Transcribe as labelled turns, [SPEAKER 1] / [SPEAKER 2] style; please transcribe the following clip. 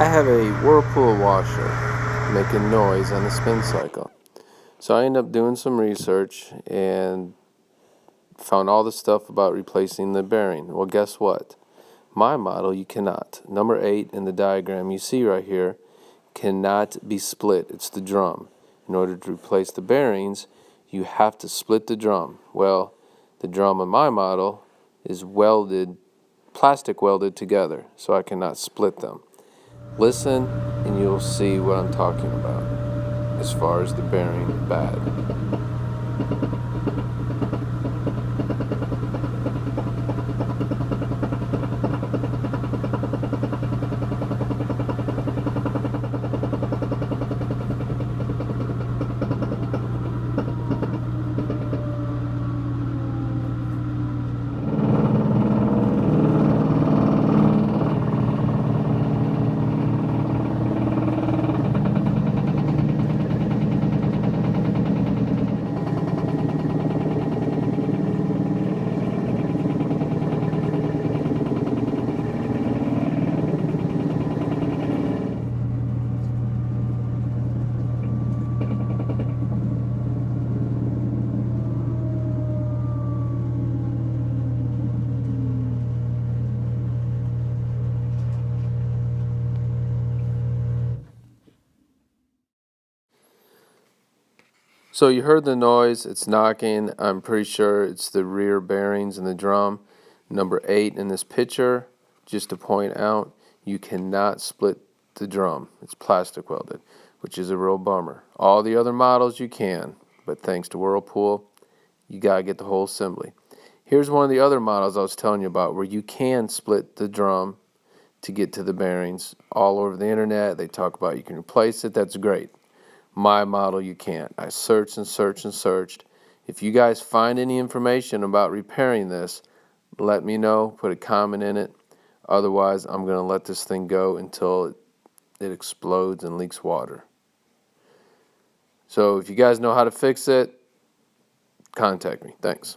[SPEAKER 1] I have a Whirlpool washer making noise on the spin cycle. So I ended up doing some research and found all the stuff about replacing the bearing. Well, guess what? My model, you cannot. Number 8 in the diagram you see right here cannot be split. It's the drum. In order to replace the bearings, you have to split the drum. Well, the drum in my model is welded, plastic welded together, so I cannot split them. Listen and you'll see what I'm talking about as far as the bearing bad. So you heard the noise, it's knocking. I'm pretty sure it's the rear bearings in the drum. Number 8 in this picture, just to point out, you cannot split the drum. It's plastic welded, which is a real bummer. All the other models you can, but thanks to Whirlpool, you gotta get the whole assembly. Here's one of the other models I was telling you about where you can split the drum to get to the bearings. All over the internet, they talk about you can replace it. That's great. My model, you can't. I searched and searched and searched. If you guys find any information about repairing this, let me know. Put a comment in it. Otherwise, I'm going to let this thing go until it explodes and leaks water. So if you guys know how to fix it, contact me. Thanks.